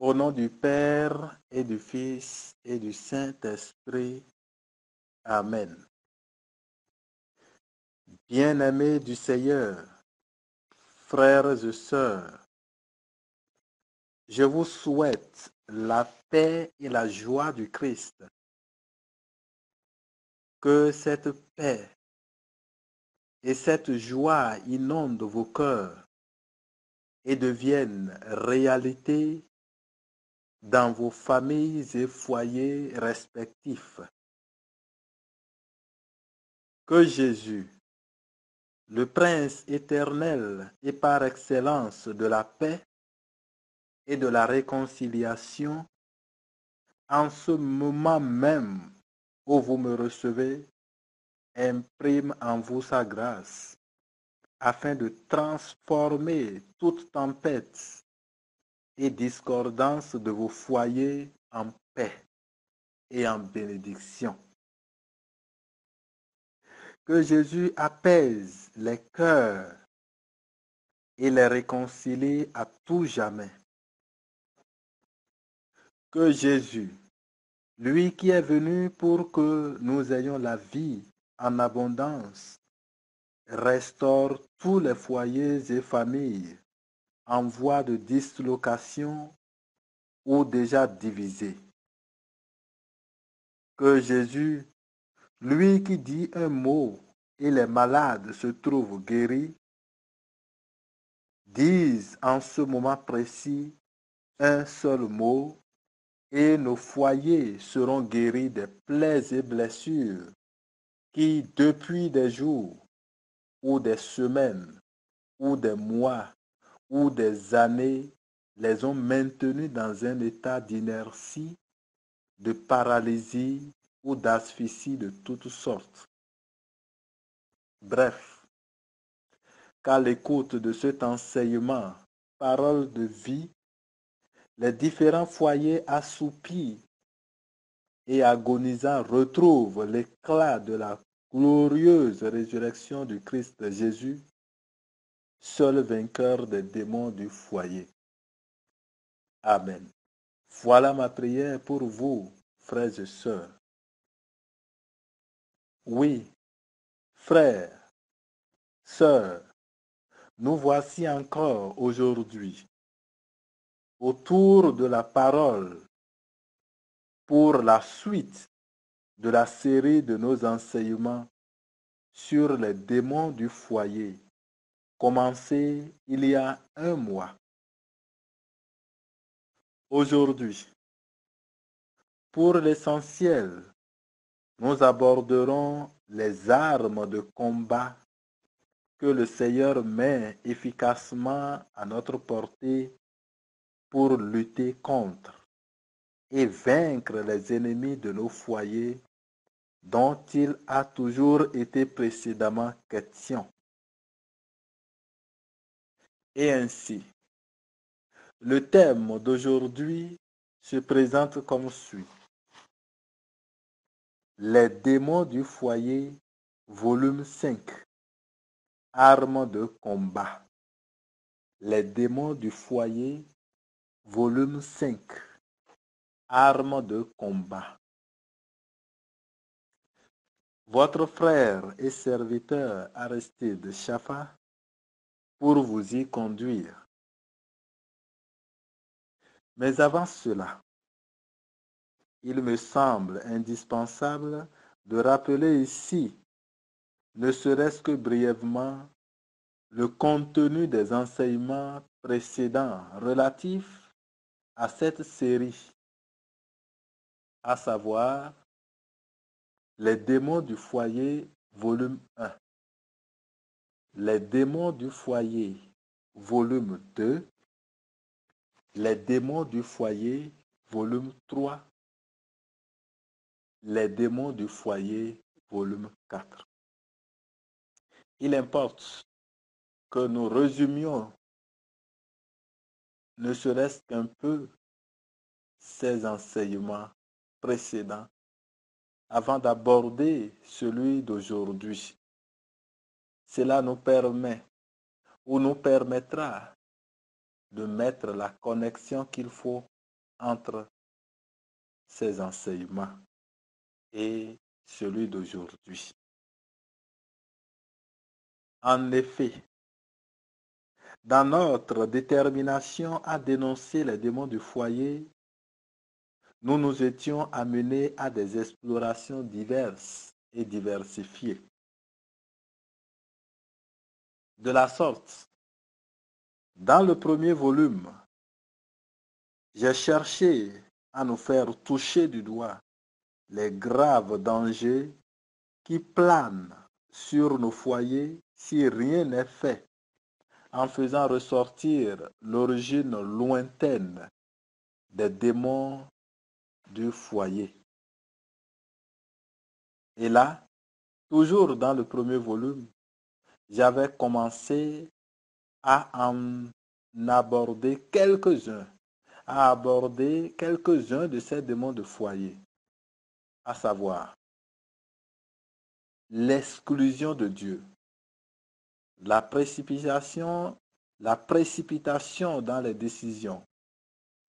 Au nom du Père et du Fils et du Saint-Esprit. Amen. Bien-aimés du Seigneur, frères et sœurs, je vous souhaite la paix et la joie du Christ. Que cette paix et cette joie inondent vos cœurs et deviennent réalité dans vos familles et foyers respectifs. Que Jésus, le Prince éternel et par excellence de la paix et de la réconciliation, en ce moment même où vous me recevez, imprime en vous sa grâce, afin de transformer toute tempête et discordance de vos foyers en paix et en bénédiction. Que Jésus apaise les cœurs et les réconcilie à tout jamais. Que Jésus, lui qui est venu pour que nous ayons la vie en abondance, restaure tous les foyers et familles en voie de dislocation ou déjà divisés. Que Jésus, lui qui dit un mot et les malades se trouvent guéris, dise en ce moment précis un seul mot et nos foyers seront guéris des plaies et blessures qui, depuis des jours ou des semaines ou des mois ou des années, les ont maintenus dans un état d'inertie, de paralysie ou d'asphyxie de toutes sortes. Bref, qu'à l'écoute de cet enseignement, parole de vie, les différents foyers assoupis et agonisants retrouvent l'éclat de la glorieuse résurrection du Christ Jésus, seul vainqueur des démons du foyer. Amen. Voilà ma prière pour vous, frères et sœurs. Oui, frères, sœurs, nous voici encore aujourd'hui autour de la parole pour la suite de la série de nos enseignements sur les démons du foyer, commencé il y a un mois. Aujourd'hui, pour l'essentiel, nous aborderons les armes de combat que le Seigneur met efficacement à notre portée pour lutter contre et vaincre les ennemis de nos foyers dont il a toujours été précédemment question. Et ainsi, le thème d'aujourd'hui se présente comme suit. Les démons du foyer, volume 5. Armes de combat. Les démons du foyer, volume 5. Armes de combat. Votre frère et serviteur Aristide Chaffa pour vous y conduire. Mais avant cela, il me semble indispensable de rappeler ici, ne serait-ce que brièvement, le contenu des enseignements précédents relatifs à cette série, à savoir les démons du foyer, volume 1, les démons du foyer, volume 2, les démons du foyer, volume 3, les démons du foyer, volume 4. Il importe que nous résumions, ne serait-ce qu'un peu, ces enseignements précédents avant d'aborder celui d'aujourd'hui. Cela nous permet ou nous permettra de mettre la connexion qu'il faut entre ces enseignements et celui d'aujourd'hui. En effet, dans notre détermination à dénoncer les démons du foyer, nous nous étions amenés à des explorations diverses et diversifiées. De la sorte, dans le premier volume, j'ai cherché à nous faire toucher du doigt les graves dangers qui planent sur nos foyers si rien n'est fait, en faisant ressortir l'origine lointaine des démons du foyer. Et là, toujours dans le premier volume, j'avais commencé à en aborder quelques-uns, de ces démons de foyer, à savoir l'exclusion de Dieu, la précipitation dans les décisions,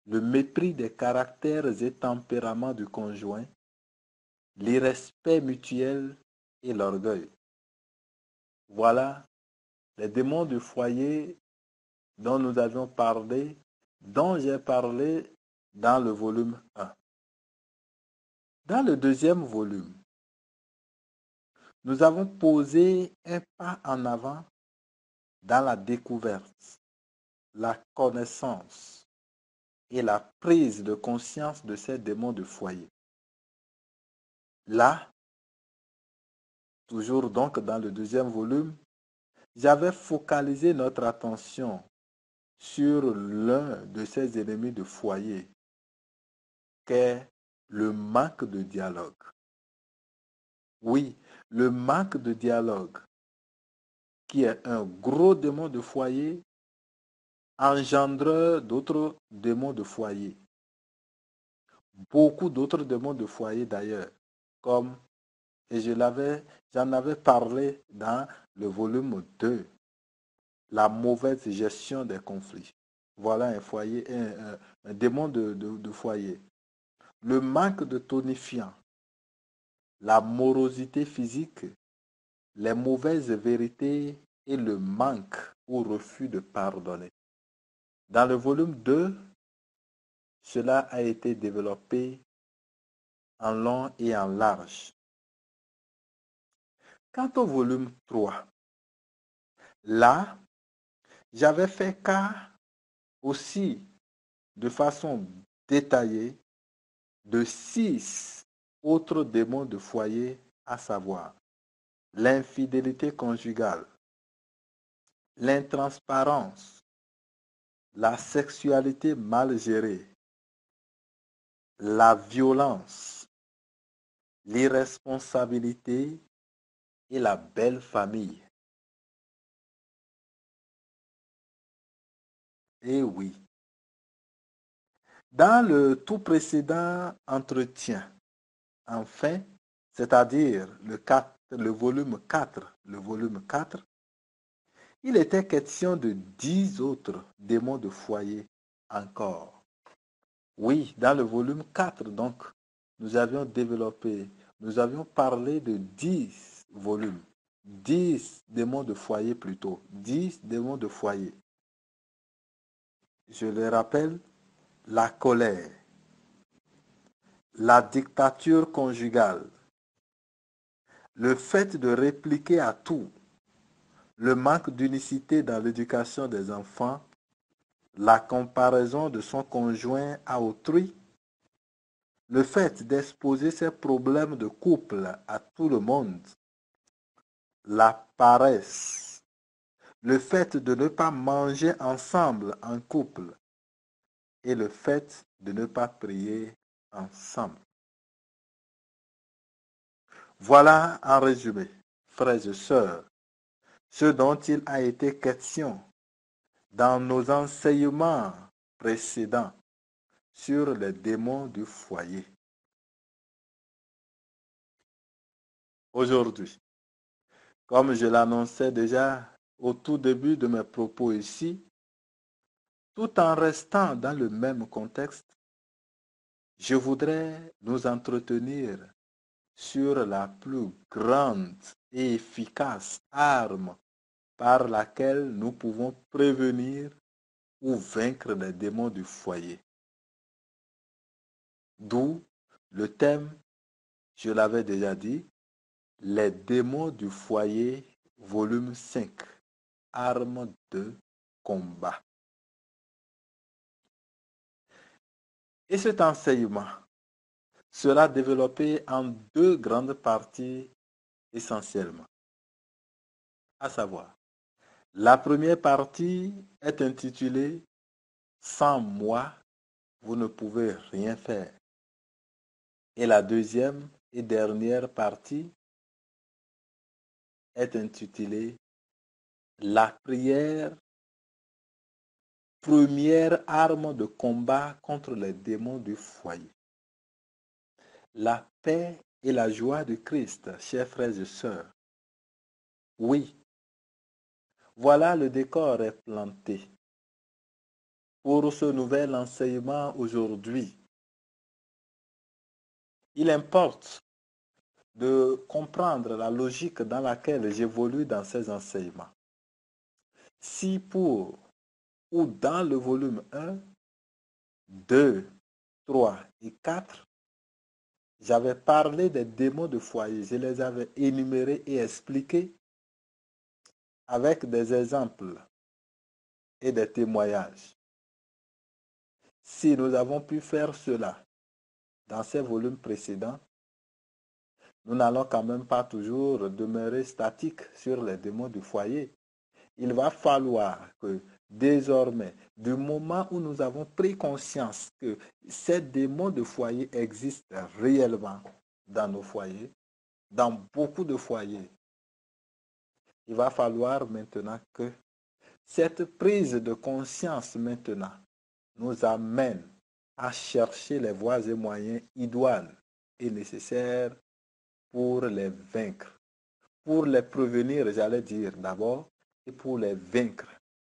le mépris des caractères et tempéraments du conjoint, l'irrespect mutuel et l'orgueil. Voilà les démons du foyer dont nous avions parlé, dont j'ai parlé dans le volume 1. Dans le deuxième volume, nous avons posé un pas en avant dans la découverte, la connaissance et la prise de conscience de ces démons de foyer. Là, toujours donc dans le deuxième volume, j'avais focalisé notre attention sur l'un de ces ennemis de foyer, qu'est le manque de dialogue. Oui, le manque de dialogue, qui est un gros démon de foyer, engendre d'autres démons de foyer. Beaucoup d'autres démons de foyer d'ailleurs, comme, et j'en avais parlé dans le volume 2, la mauvaise gestion des conflits. Voilà un foyer, un démon de foyer. Le manque de tonifiant, la morosité physique, les mauvaises vérités et le manque ou refus de pardonner. Dans le volume 2, cela a été développé en long et en large. Quant au volume 3, là, j'avais fait cas aussi de façon détaillée de 6 autres démons de foyer, à savoir l'infidélité conjugale, l'intransparence, la sexualité mal gérée, la violence, l'irresponsabilité et la belle famille. Et oui, dans le tout précédent entretien, enfin, c'est-à-dire le volume 4, il était question de 10 autres démons de foyer encore. Oui, dans le volume 4, donc, nous avions parlé de 10 volumes, 10 démons de foyer plutôt, 10 démons de foyer. Je le rappelle, la colère, la dictature conjugale, le fait de répliquer à tout, le manque d'unicité dans l'éducation des enfants, la comparaison de son conjoint à autrui, le fait d'exposer ses problèmes de couple à tout le monde, la paresse, le fait de ne pas manger ensemble en couple et le fait de ne pas prier ensemble. Voilà en résumé, frères et sœurs, ce dont il a été question dans nos enseignements précédents sur les démons du foyer. Aujourd'hui, comme je l'annonçais déjà au tout début de mes propos ici, tout en restant dans le même contexte, je voudrais nous entretenir sur la plus grande et efficace arme par laquelle nous pouvons prévenir ou vaincre les démons du foyer. D'où le thème, je l'avais déjà dit, les démons du foyer, volume 5, armes de combat. Et cet enseignement sera développé en deux grandes parties essentiellement, à savoir, la première partie est intitulée « Sans moi, vous ne pouvez rien faire ». Et la deuxième et dernière partie est intitulée « La prière, première arme de combat contre les démons du foyer ». La paix et la joie de Christ, chers frères et sœurs. Oui, voilà le décor est planté. Pour ce nouvel enseignement aujourd'hui, il importe de comprendre la logique dans laquelle j'évolue dans ces enseignements. Si pour ou dans le volume 1, 2, 3 et 4, j'avais parlé des démons de foyer, je les avais énumérés et expliqués avec des exemples et des témoignages. Si nous avons pu faire cela dans ces volumes précédents, nous n'allons quand même pas toujours demeurer statiques sur les démons du foyer. Il va falloir que désormais, du moment où nous avons pris conscience que ces démons de foyer existent réellement dans nos foyers, dans beaucoup de foyers, il va falloir maintenant que cette prise de conscience maintenant nous amène à chercher les voies et moyens idoines et nécessaires pour les vaincre, pour les prévenir, j'allais dire d'abord, et pour les vaincre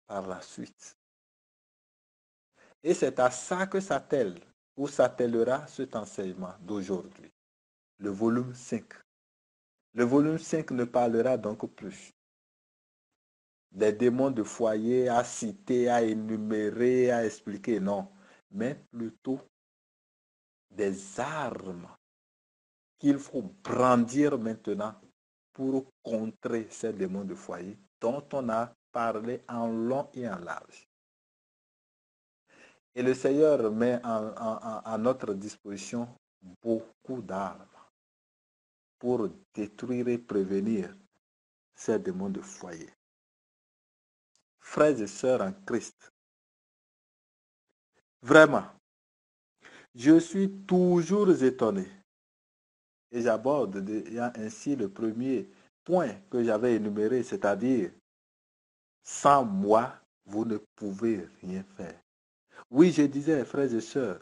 par la suite. Et c'est à ça que s'attelle ou s'attellera cet enseignement d'aujourd'hui, le volume 5. Le volume 5 ne parlera donc plus des démons de foyer à citer, à énumérer, à expliquer, non, mais plutôt des armes qu'il faut brandir maintenant pour contrer ces démons de foyer dont on a parlé en long et en large. Et le Seigneur met à notre disposition beaucoup d'armes pour détruire et prévenir ces démons de foyer. Frères et sœurs en Christ, vraiment, je suis toujours étonné. Et j'aborde ainsi le premier point que j'avais énuméré, c'est-à-dire, sans moi, vous ne pouvez rien faire. Oui, je disais, frères et sœurs,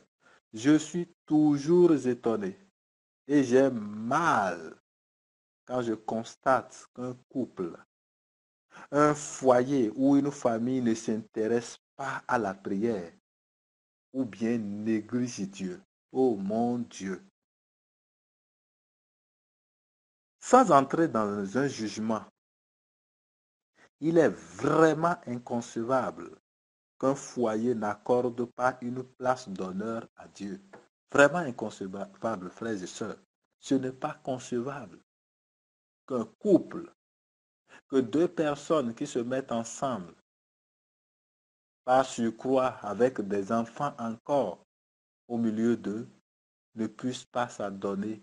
je suis toujours étonné et j'ai mal quand je constate qu'un couple, un foyer ou une famille ne s'intéresse pas à la prière ou bien néglige Dieu. Oh mon Dieu! Sans entrer dans un jugement, il est vraiment inconcevable qu'un foyer n'accorde pas une place d'honneur à Dieu. Vraiment inconcevable, frères et sœurs. Ce n'est pas concevable qu'un couple, que deux personnes qui se mettent ensemble, par surcroît avec des enfants encore au milieu d'eux, ne puissent pas s'adonner,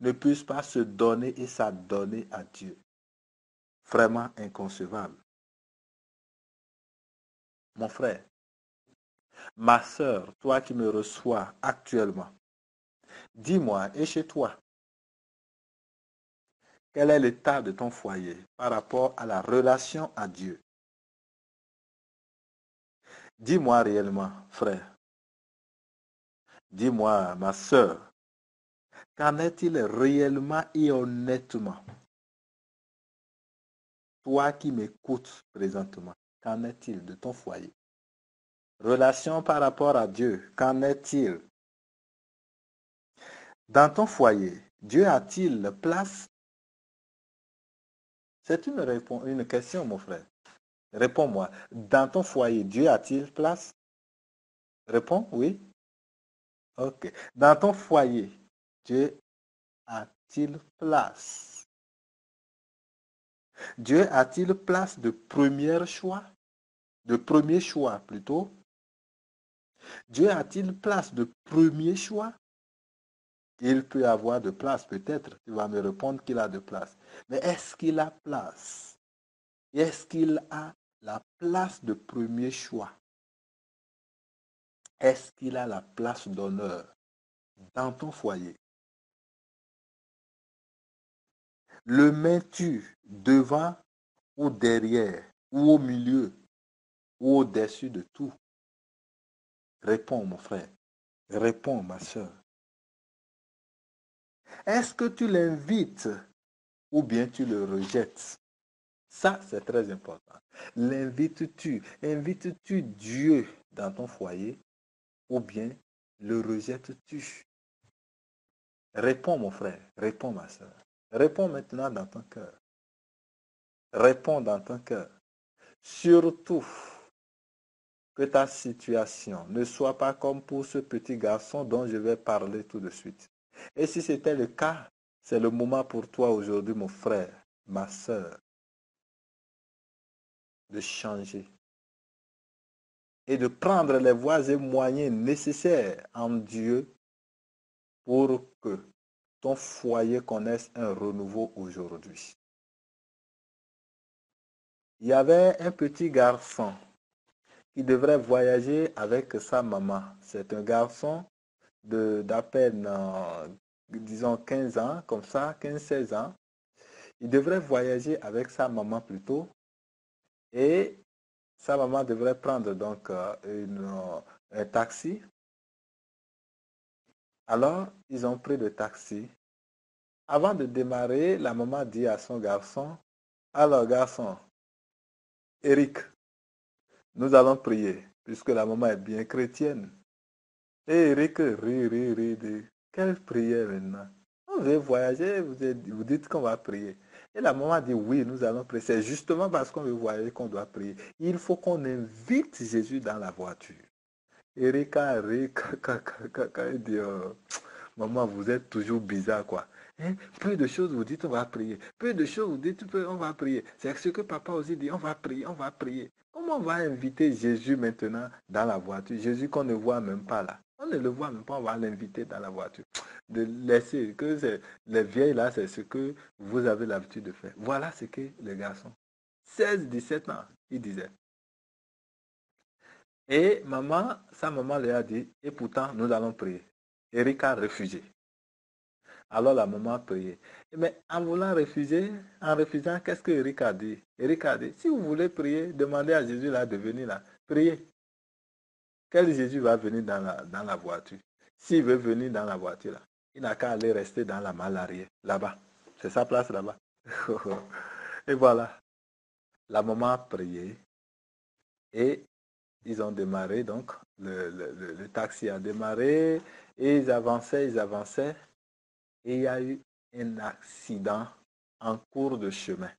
ne puissent pas se donner et s'adonner à Dieu. Vraiment inconcevable. Mon frère, ma sœur, toi qui me reçois actuellement, dis-moi, et chez toi, quel est l'état de ton foyer par rapport à la relation à Dieu? Dis-moi réellement, frère. Dis-moi, ma sœur, qu'en est-il réellement et honnêtement? Toi qui m'écoutes présentement, qu'en est-il de ton foyer? Relation par rapport à Dieu, qu'en est-il? Dans ton foyer, Dieu a-t-il place? C'est une question, mon frère. Réponds-moi. Dans ton foyer, Dieu a-t-il place? Réponds, oui. Ok. Dans ton foyer, Dieu a-t-il place? Dieu a-t-il place de premier choix? De premier choix plutôt? Dieu a-t-il place de premier choix? Il peut avoir de place, peut-être. Tu vas me répondre qu'il a de place. Mais est-ce qu'il a place? Est-ce qu'il a la place de premier choix? Est-ce qu'il a la place d'honneur dans ton foyer? Le mets-tu devant ou derrière, ou au milieu, ou au-dessus de tout? Réponds, mon frère. Réponds, ma soeur. Est-ce que tu l'invites ou bien tu le rejettes? Ça, c'est très important. L'invites-tu? Invites-tu Dieu dans ton foyer ou bien le rejettes-tu? Réponds, mon frère. Réponds, ma soeur. Réponds maintenant dans ton cœur. Réponds dans ton cœur. Surtout que ta situation ne soit pas comme pour ce petit garçon dont je vais parler tout de suite. Et si c'était le cas, c'est le moment pour toi aujourd'hui, mon frère, ma soeur, de changer et de prendre les voies et moyens nécessaires en Dieu pour que ton foyer connaisse un renouveau aujourd'hui. Il y avait un petit garçon qui devrait voyager avec sa maman. C'est un garçon d'à peine, disons, 15 ans, comme ça, 15-16 ans. Il devrait voyager avec sa maman plutôt. Et sa maman devrait prendre donc un taxi. Alors, ils ont pris le taxi. Avant de démarrer, la maman dit à son garçon, alors garçon, Eric, nous allons prier, puisque la maman est bien chrétienne. Et Eric rit. Quelle prière maintenant? On veut voyager, vous dites qu'on va prier. Et la maman dit oui, nous allons prier. C'est justement parce qu'on veut voyager qu'on doit prier. Il faut qu'on invite Jésus dans la voiture. Erika rit, il dit, oh, maman, vous êtes toujours bizarre, quoi. Hein? Peu de choses, vous dites, on va prier. Peu de choses, vous dites, on va prier. C'est ce que papa aussi dit, on va prier, on va prier. Comment on va inviter Jésus maintenant dans la voiture? Jésus qu'on ne voit même pas là. On ne le voit même pas, on va l'inviter dans la voiture. De laisser que les vieilles là, c'est ce que vous avez l'habitude de faire. Voilà ce que les garçons, 16-17 ans, ils disaient. Et sa maman lui a dit, et pourtant, nous allons prier. Eric a refusé. Alors la maman a prié. Mais en voulant refuser, en refusant, qu'est-ce que Eric a dit? Eric a dit, si vous voulez prier, demandez à Jésus là de venir là. Priez. Quel Jésus va venir dans la voiture? S'il veut venir dans la voiture là, il n'a qu'à aller rester dans la malle arrière, là-bas. C'est sa place là-bas. Et voilà. La maman a prié et ils ont démarré, donc le taxi a démarré et ils avançaient. Et il y a eu un accident en cours de chemin.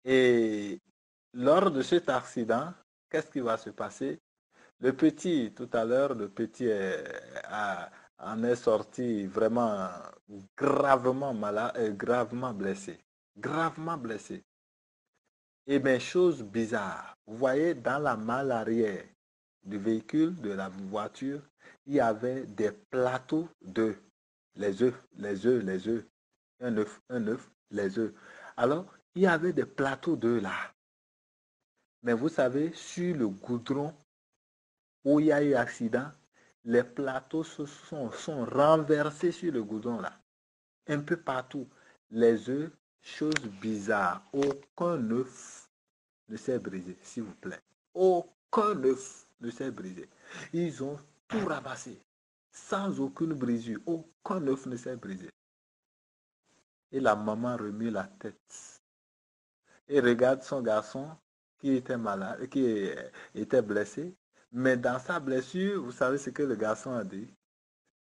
Et lors de cet accident, qu'est-ce qui va se passer? Le petit, tout à l'heure, le petit en est sorti vraiment gravement malade, gravement blessé. Gravement blessé. Et bien, chose bizarre, vous voyez, dans la malle arrière du véhicule, de la voiture, il y avait des plateaux d'œufs. Les œufs. Un œuf, les œufs. Alors, il y avait des plateaux d'œufs là. Mais vous savez, sur le goudron où il y a eu accident, les plateaux sont renversés sur le goudron là. Un peu partout. Les œufs, chose bizarre. Aucun œuf ne s'est brisé, s'il vous plaît. Aucun œuf ne s'est brisé. Ils ont tout ramassé. Sans aucune brisure. Aucun œuf ne s'est brisé. Et la maman remet la tête. Et regarde son garçon qui était malade, qui était blessé. Mais dans sa blessure, vous savez ce que le garçon a dit?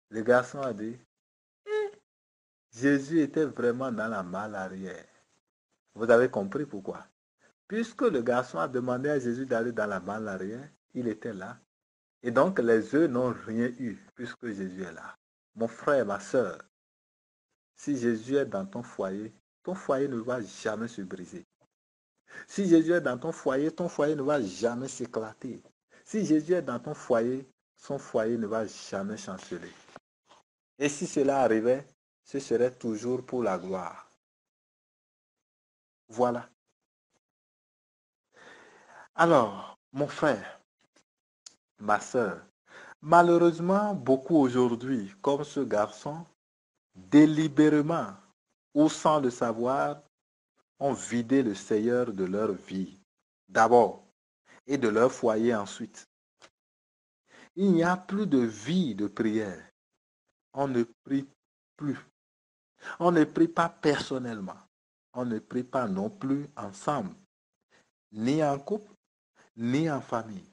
Le garçon a dit, Jésus était vraiment dans la malle arrière. Vous avez compris pourquoi? Puisque le garçon a demandé à Jésus d'aller dans la malle arrière, il était là. Et donc les œufs n'ont rien eu, puisque Jésus est là. Mon frère, ma soeur, si Jésus est dans ton foyer ne va jamais se briser. Si Jésus est dans ton foyer ne va jamais s'éclater. Si Jésus est dans ton foyer, son foyer ne va jamais chanceler. Et si cela arrivait, ce serait toujours pour la gloire. Voilà. Alors, mon frère, ma soeur, malheureusement, beaucoup aujourd'hui, comme ce garçon, délibérément ou sans le savoir, ont vidé le Seigneur de leur vie, d'abord, et de leur foyer ensuite. Il n'y a plus de vie de prière. On ne prie plus. On ne prie pas personnellement. On ne prie pas non plus ensemble, ni en couple, ni en famille.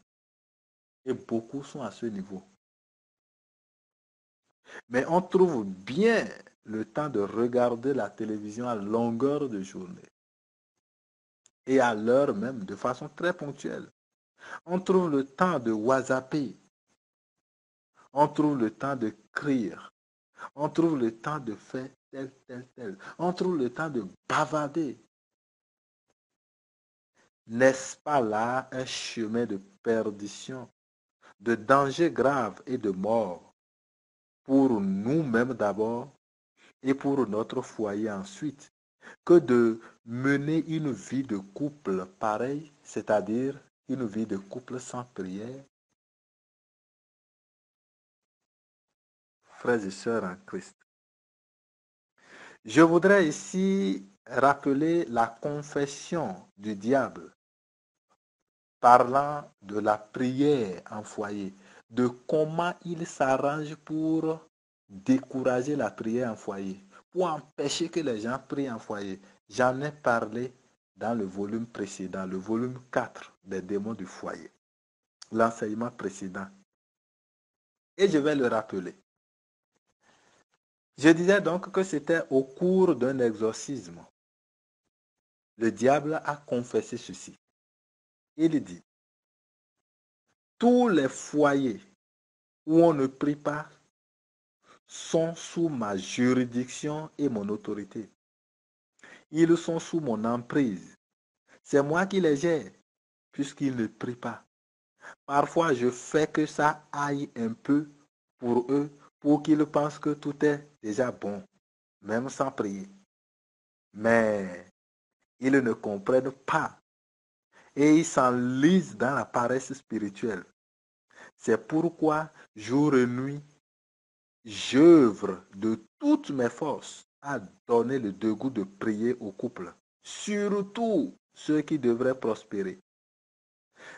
Et beaucoup sont à ce niveau. Mais on trouve bien le temps de regarder la télévision à longueur de journée. Et à l'heure même, de façon très ponctuelle. On trouve le temps de whatsapper. On trouve le temps de crier. On trouve le temps de faire tel, tel, tel. On trouve le temps de bavarder. N'est-ce pas là un chemin de perdition, de danger grave et de mort pour nous-mêmes d'abord et pour notre foyer ensuite, que de mener une vie de couple pareille, c'est-à-dire une vie de couple sans prière? Frères et sœurs en Christ, je voudrais ici rappeler la confession du diable parlant de la prière en foyer, de comment il s'arrange pour décourager la prière en foyer, pour empêcher que les gens prient en foyer. J'en ai parlé dans le volume précédent, le volume 4 des démons du foyer, l'enseignement précédent. Et je vais le rappeler. Je disais donc que c'était au cours d'un exorcisme. Le diable a confessé ceci. Il dit, tous les foyers où on ne prie pas sont sous ma juridiction et mon autorité. Ils sont sous mon emprise. C'est moi qui les gère, puisqu'ils ne prient pas. Parfois, je fais que ça aille un peu pour eux, pour qu'ils pensent que tout est déjà bon, même sans prier. Mais ils ne comprennent pas et ils s'enlisent dans la paresse spirituelle. C'est pourquoi, jour et nuit, j'œuvre de toutes mes forces à donner le dégoût de prier au couple, surtout ceux qui devraient prospérer.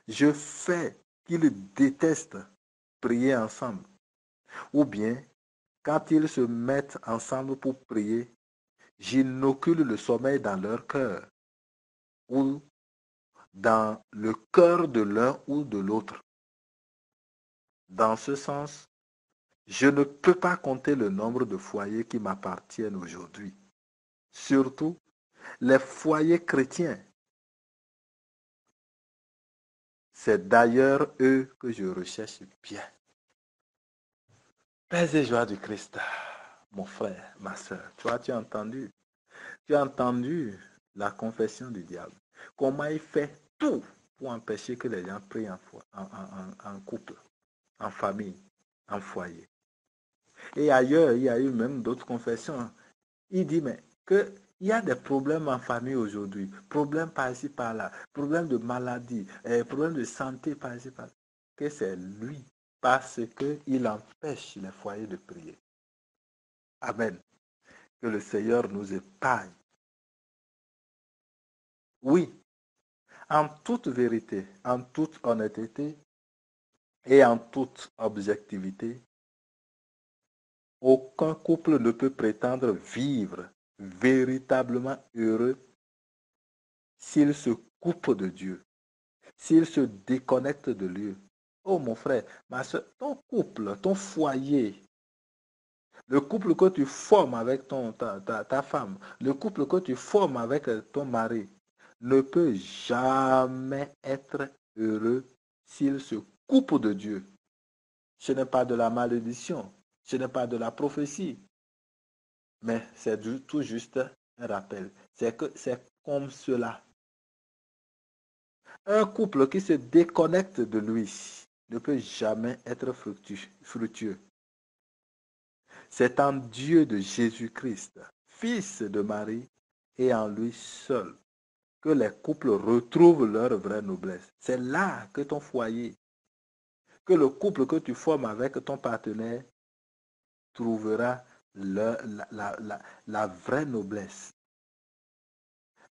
Je fais qu'ils détestent prier ensemble, ou bien quand ils se mettent ensemble pour prier, j'inocule le sommeil dans leur cœur ou dans le cœur de l'un ou de l'autre. Dans ce sens, je ne peux pas compter le nombre de foyers qui m'appartiennent aujourd'hui. Surtout les foyers chrétiens. C'est d'ailleurs eux que je recherche bien. Paix et joie du Christ, mon frère, ma soeur. Tu as entendu? Tu as entendu la confession du diable. Comment il fait tout pour empêcher que les gens prient en couple, en famille, en foyer. Et ailleurs, il y a eu même d'autres confessions. Il dit, mais qu'il y a des problèmes en famille aujourd'hui, problèmes par-ci, par-là, problèmes de maladie, problèmes de santé par-ci, par-là, que c'est lui, parce qu'il empêche les foyers de prier. Amen. Que le Seigneur nous épargne. Oui, en toute vérité, en toute honnêteté et en toute objectivité, aucun couple ne peut prétendre vivre véritablement heureux s'il se coupe de Dieu, s'il se déconnecte de Dieu. Oh mon frère, ma soeur, ton couple, ton foyer Le couple que tu formes avec ta femme, le couple que tu formes avec ton mari, ne peut jamais être heureux s'il se coupe de Dieu. Ce n'est pas de la malédiction, ce n'est pas de la prophétie, mais c'est tout juste un rappel. C'est comme cela. Un couple qui se déconnecte de lui ne peut jamais être fructueux. C'est en Dieu de Jésus-Christ, Fils de Marie, et en lui seul que les couples retrouvent leur vraie noblesse. C'est là que ton foyer, que le couple que tu formes avec ton partenaire trouvera la vraie noblesse.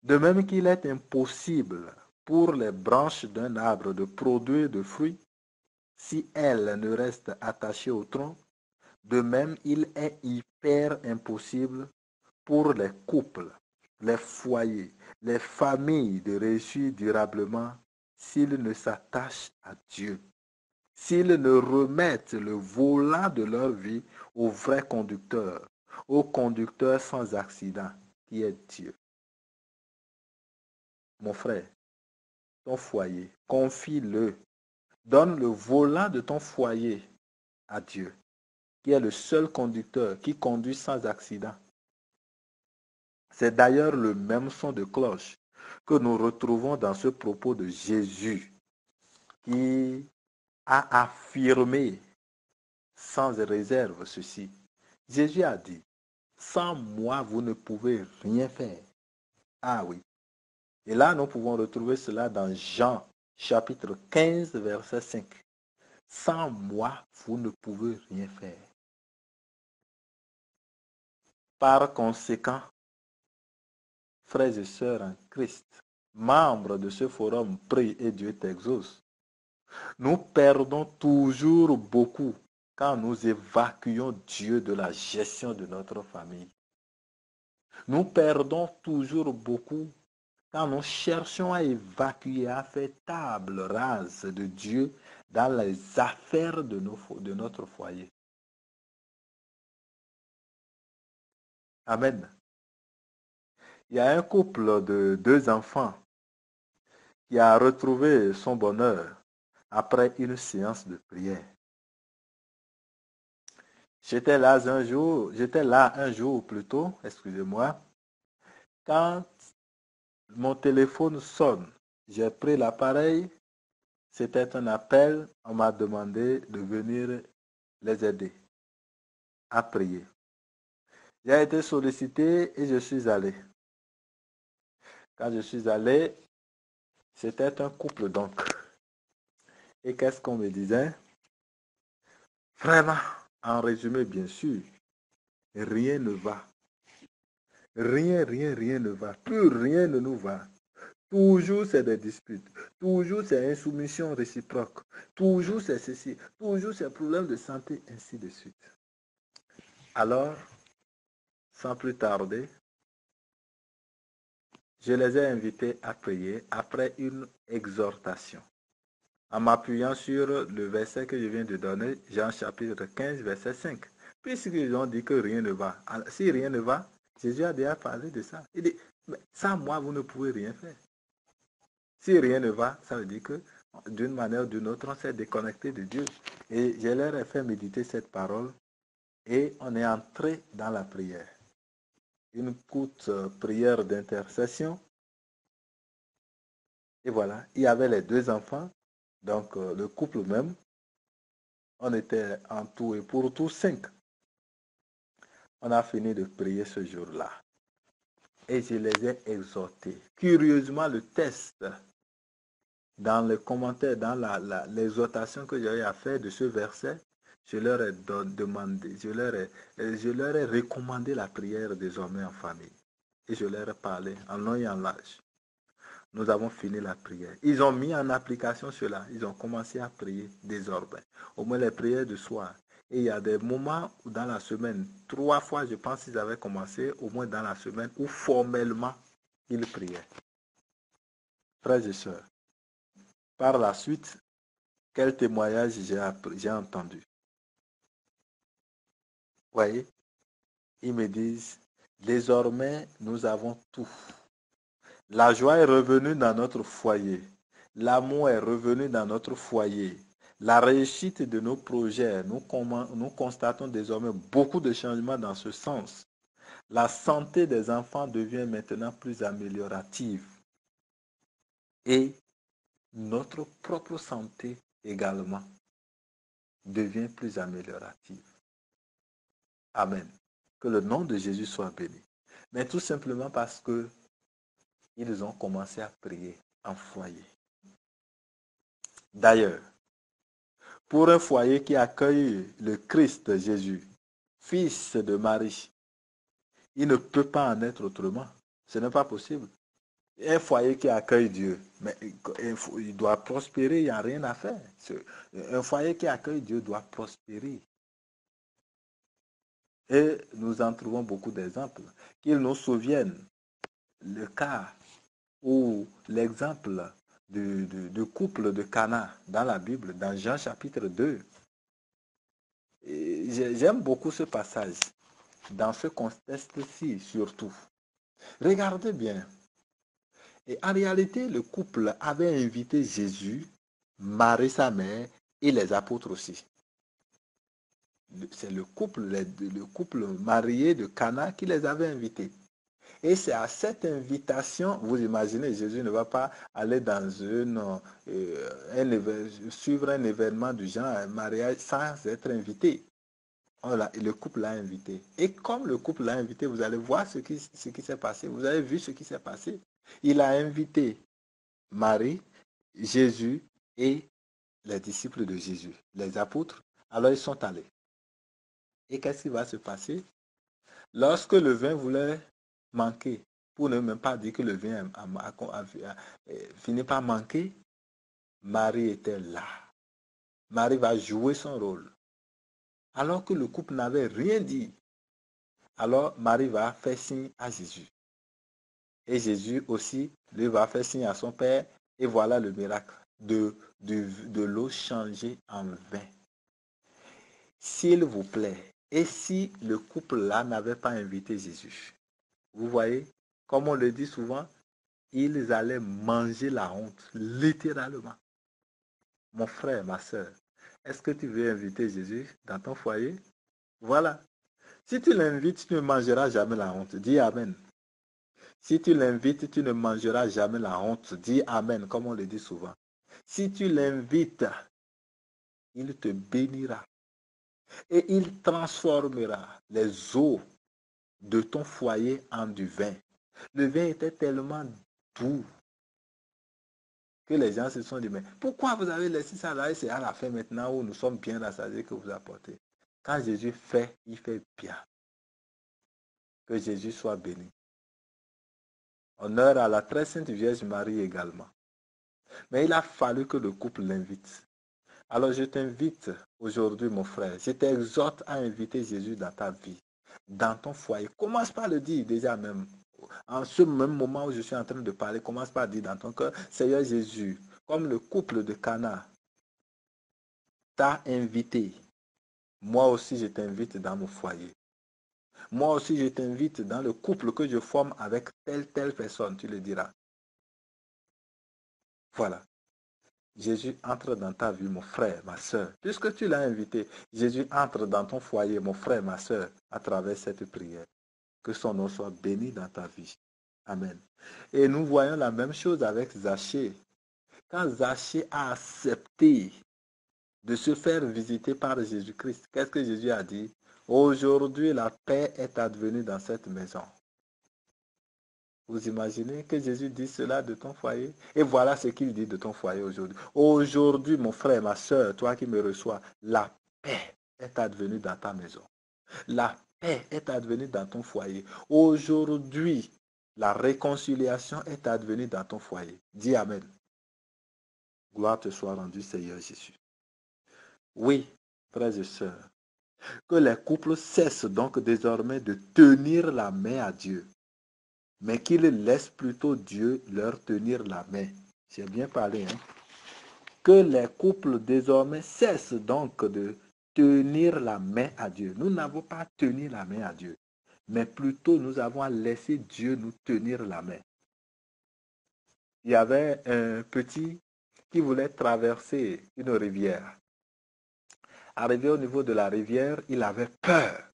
De même qu'il est impossible pour les branches d'un arbre de produire de fruits si elles ne restent attachées au tronc, de même il est hyper impossible pour les couples, les foyers, les familles de réussir durablement s'ils ne s'attachent à Dieu, s'ils ne remettent le volant de leur vie au vrai conducteur, au conducteur sans accident, qui est Dieu. Mon frère, ton foyer, confie-le, donne le volant de ton foyer à Dieu, qui est le seul conducteur qui conduit sans accident. C'est d'ailleurs le même son de cloche que nous retrouvons dans ce propos de Jésus, qui a affirmé sans réserve ceci. Jésus a dit, sans moi, vous ne pouvez rien faire. Ah oui. Et là, nous pouvons retrouver cela dans Jean, chapitre 15, verset 5. Sans moi, vous ne pouvez rien faire. Par conséquent, frères et sœurs en Christ, membres de ce forum Prie et Dieu t'exauce, nous perdons toujours beaucoup quand nous évacuons Dieu de la gestion de notre famille. Nous perdons toujours beaucoup quand nous cherchons à évacuer, à faire table rase de Dieu dans les affaires de notre foyer. Amen. Il y a un couple de 2 enfants qui a retrouvé son bonheur après une séance de prière. J'étais là un jour plutôt, excusez-moi, quand mon téléphone sonne. J'ai pris l'appareil, c'était un appel, on m'a demandé de venir les aider à prier. J'ai été sollicité et je suis allé. Quand je suis allé, c'était un couple donc. Et qu'est-ce qu'on me disait? Vraiment, en résumé bien sûr, rien ne va. Rien ne va. Plus rien ne nous va. Toujours c'est des disputes. Toujours c'est insoumission réciproque. Toujours c'est ceci. Toujours c'est problème de santé, ainsi de suite. Alors, sans plus tarder, je les ai invités à prier après une exhortation. En m'appuyant sur le verset que je viens de donner, Jean chapitre 15, verset 5. Puisqu'ils ont dit que rien ne va. Alors, si rien ne va, Jésus a déjà parlé de ça. Il dit, mais sans moi, vous ne pouvez rien faire. Si rien ne va, ça veut dire que d'une manière ou d'une autre, on s'est déconnecté de Dieu. Et je leur ai fait méditer cette parole et on est entré dans la prière. Une courte prière d'intercession. Et voilà, il y avait les 2 enfants, donc le couple même. On était en tout et pour tout 5. On a fini de prier ce jour-là. Et je les ai exhortés. Curieusement, le test dans les commentaires, dans l'exhortation que j'avais à faire de ce verset, je leur ai demandé, je leur ai recommandé la prière désormais en famille. Et je leur ai parlé en long et en large. Nous avons fini la prière. Ils ont mis en application cela. Ils ont commencé à prier désormais. Au moins les prières du soir. Et il y a des moments où dans la semaine, 3 fois, je pense qu'ils avaient commencé, au moins dans la semaine, où formellement, ils priaient. Frères et sœurs, par la suite, quel témoignage j'ai entendu. Voyez, ils me disent, désormais, nous avons tout. La joie est revenue dans notre foyer. L'amour est revenu dans notre foyer. La réussite de nos projets, nous constatons désormais beaucoup de changements dans ce sens. La santé des enfants devient maintenant plus améliorative. Et notre propre santé également devient plus améliorative. Amen. Que le nom de Jésus soit béni. Mais tout simplement parce que ils ont commencé à prier en foyer. D'ailleurs, pour un foyer qui accueille le Christ Jésus, fils de Marie, il ne peut pas en être autrement. Ce n'est pas possible. Un foyer qui accueille Dieu, mais il doit prospérer, il n'y a rien à faire. Un foyer qui accueille Dieu doit prospérer. Et nous en trouvons beaucoup d'exemples. Qu'ils nous souviennent le cas ou l'exemple du couple de Cana dans la Bible, dans Jean chapitre 2. J'aime beaucoup ce passage, dans ce contexte-ci surtout. Regardez bien. Et en réalité, le couple avait invité Jésus, Marie sa mère et les apôtres aussi. C'est le couple marié de Cana qui les avait invités. Et c'est à cette invitation, vous imaginez, Jésus ne va pas aller dans suivre un événement du genre, un mariage, sans être invité. Le couple l'a invité. Et comme le couple l'a invité, vous allez voir ce qui s'est passé. Vous avez vu ce qui s'est passé. Il a invité Marie, Jésus et les disciples de Jésus, les apôtres. Alors ils sont allés. Et qu'est-ce qui va se passer? Lorsque le vin voulait manquer, pour ne même pas dire que le vin a fini par manquer, Marie était là. Marie va jouer son rôle. Alors que le couple n'avait rien dit, alors Marie va faire signe à Jésus. Et Jésus aussi lui va faire signe à son Père. Et voilà le miracle de l'eau changée en vin. S'il vous plaît, et si le couple-là n'avait pas invité Jésus? Vous voyez, comme on le dit souvent, ils allaient manger la honte, littéralement. Mon frère, ma soeur, est-ce que tu veux inviter Jésus dans ton foyer? Voilà. Si tu l'invites, tu ne mangeras jamais la honte. Dis Amen. Si tu l'invites, tu ne mangeras jamais la honte. Dis Amen, comme on le dit souvent. Si tu l'invites, il te bénira. Et il transformera les eaux de ton foyer en du vin. Le vin était tellement doux que les gens se sont dit, mais pourquoi vous avez laissé ça là et c'est à la fin maintenant où nous sommes bien rassasiés que vous apportez? Quand Jésus fait, il fait bien. Que Jésus soit béni. Honneur à la très sainte Vierge Marie également. Mais il a fallu que le couple l'invite. Alors je t'invite aujourd'hui, mon frère, je t'exhorte à inviter Jésus dans ta vie, dans ton foyer. Commence par le dire déjà même. En ce même moment où je suis en train de parler, commence par dire dans ton cœur, Seigneur Jésus, comme le couple de Cana t'a invité, moi aussi je t'invite dans mon foyer. Moi aussi je t'invite dans le couple que je forme avec telle personne, tu le diras. Voilà. Jésus entre dans ta vie, mon frère, ma soeur. Puisque tu l'as invité, Jésus entre dans ton foyer, mon frère, ma soeur, à travers cette prière. Que son nom soit béni dans ta vie. Amen. Et nous voyons la même chose avec Zachée. Quand Zachée a accepté de se faire visiter par Jésus-Christ, qu'est-ce que Jésus a dit? Aujourd'hui, la paix est advenue dans cette maison. Vous imaginez que Jésus dit cela de ton foyer? Et voilà ce qu'il dit de ton foyer aujourd'hui. Aujourd'hui, mon frère, ma soeur, toi qui me reçois, la paix est advenue dans ta maison. La paix est advenue dans ton foyer. Aujourd'hui, la réconciliation est advenue dans ton foyer. Dis Amen. Gloire te soit rendue, Seigneur Jésus. Oui, frères et sœurs, que les couples cessent donc désormais de tenir la main à Dieu, mais qu'ils laissent plutôt Dieu leur tenir la main. J'ai bien parlé, hein? Que les couples désormais cessent donc de tenir la main à Dieu. Nous n'avons pas tenu la main à Dieu. mais plutôt nous avons à laisser Dieu nous tenir la main. Il y avait un petit qui voulait traverser une rivière. Arrivé au niveau de la rivière, il avait peur.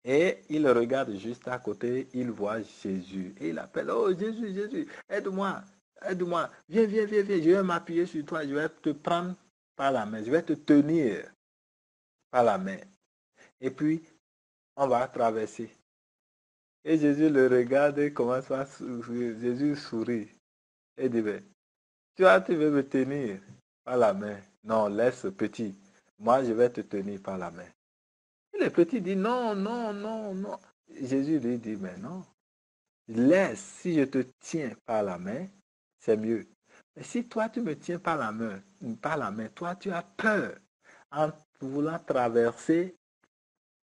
Et il regarde juste à côté, il voit Jésus. Et il appelle, oh Jésus, Jésus, aide-moi, aide-moi, viens, viens, viens, viens, je vais m'appuyer sur toi, je vais te prendre par la main, je vais te tenir par la main. Et puis, on va traverser. Et Jésus le regarde et commence à sourire. Jésus sourit et dit, ben, tu veux me tenir par la main. Non, laisse petit. Moi, je vais te tenir par la main. Et le petit dit, non, non, non, non. Jésus lui dit, mais non. Laisse, si je te tiens par la main, c'est mieux. Mais si toi, tu me tiens par la main, toi, tu as peur en voulant traverser.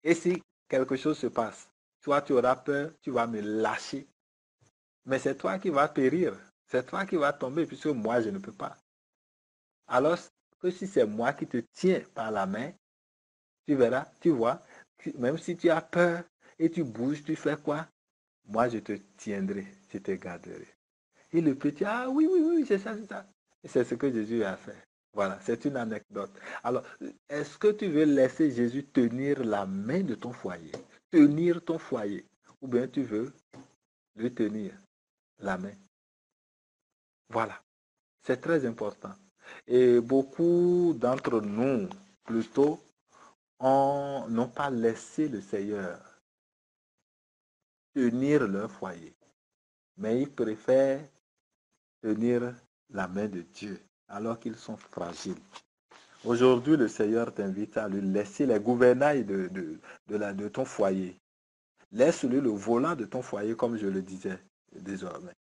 Et si quelque chose se passe, toi, tu auras peur, tu vas me lâcher. Mais c'est toi qui vas périr. C'est toi qui vas tomber, puisque moi, je ne peux pas. Alors que si c'est moi qui te tiens par la main, tu verras, tu vois, même si tu as peur et tu bouges, tu fais quoi? Moi, je te tiendrai, je te garderai. Et le petit, ah oui, oui, oui, c'est ça, c'est ça. Et c'est ce que Jésus a fait. Voilà, c'est une anecdote. Alors, est-ce que tu veux laisser Jésus tenir la main de ton foyer, tenir ton foyer, ou bien tu veux lui tenir la main? Voilà, c'est très important. Et beaucoup d'entre nous, plutôt, n'ont pas laissé le Seigneur tenir leur foyer, mais ils préfèrent tenir la main de Dieu alors qu'ils sont fragiles. Aujourd'hui, le Seigneur t'invite à lui laisser les gouvernails de ton foyer. Laisse-lui le volant de ton foyer, comme je le disais désormais.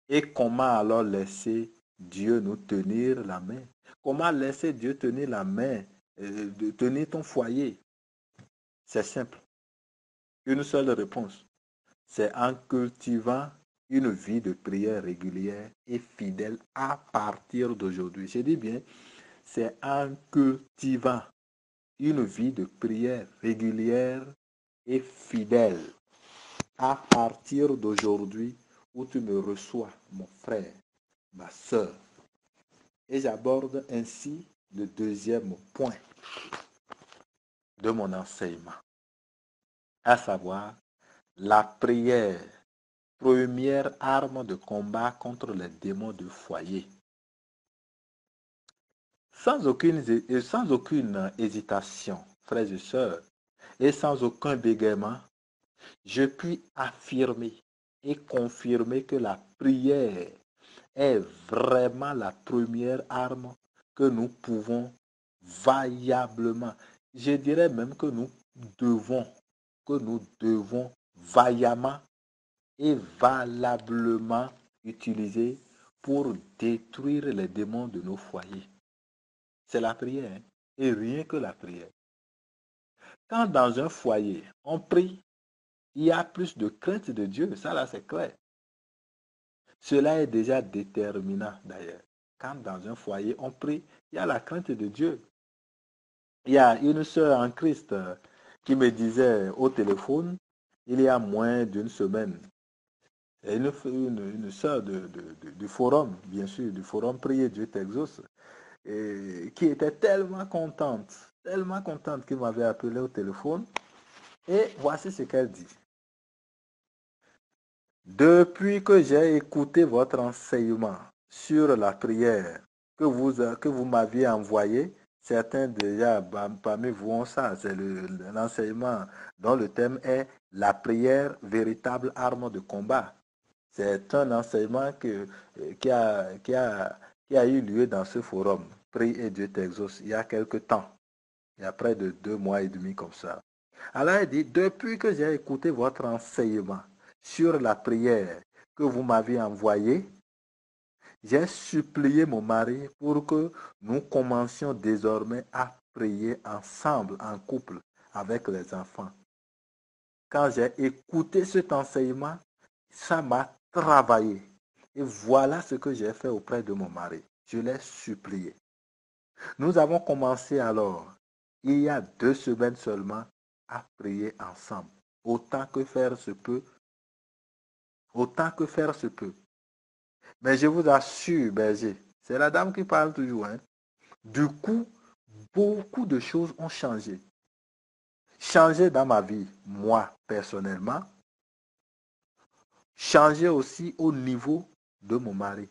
Et comment alors laisser Dieu nous tenir la main? Comment laisser Dieu tenir la main, de tenir ton foyer? C'est simple. Une seule réponse. C'est en cultivant une vie de prière régulière et fidèle à partir d'aujourd'hui. Je dis bien, c'est en cultivant une vie de prière régulière et fidèle à partir d'aujourd'hui où tu me reçois, mon frère, ma soeur. Et j'aborde ainsi le deuxième point de mon enseignement, à savoir la prière, première arme de combat contre les démons de foyer. Sans aucune hésitation, frères et sœurs, et sans aucun bégaiement, je puis affirmer et confirmer que la prière est vraiment la première arme que nous pouvons vaillamment, je dirais même que nous devons vaillamment et valablement utiliser pour détruire les démons de nos foyers. C'est la prière, hein, et rien que la prière. Quand dans un foyer, on prie, il y a plus de crainte de Dieu, ça là c'est clair. Cela est déjà déterminant d'ailleurs. Quand dans un foyer, on prie, il y a la crainte de Dieu. Il y a une sœur en Christ qui me disait au téléphone, il y a moins d'une semaine, une sœur du forum, bien sûr, du forum Prier Dieu t'exauce, et qui était tellement contente qu'il m'avait appelé au téléphone. Et voici ce qu'elle dit. Depuis que j'ai écouté votre enseignement sur la prière que vous m'aviez envoyé, certains déjà parmi vous ont ça, c'est l'enseignement dont le thème est la prière, véritable arme de combat. C'est un enseignement qui a eu lieu dans ce forum, Prie et Dieu t'exauce, il y a quelque temps, il y a près de 2 mois et demi comme ça. Alors elle dit, depuis que j'ai écouté votre enseignement sur la prière que vous m'aviez envoyée, j'ai supplié mon mari pour que nous commencions désormais à prier ensemble, en couple, avec les enfants. Quand j'ai écouté cet enseignement, ça m'a travaillé. Et voilà ce que j'ai fait auprès de mon mari. Je l'ai supplié. Nous avons commencé alors, il y a 2 semaines seulement, à prier ensemble. autant que faire se peut. Autant que faire se peut. Mais je vous assure, berger, c'est la dame qui parle toujours. Hein. Du coup, beaucoup de choses ont changé. Changé dans ma vie, moi, personnellement. Changé aussi au niveau de mon mari.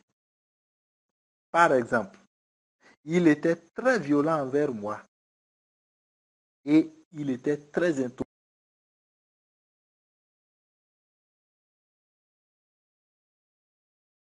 Par exemple, il était très violent envers moi. Et il était très intolérant.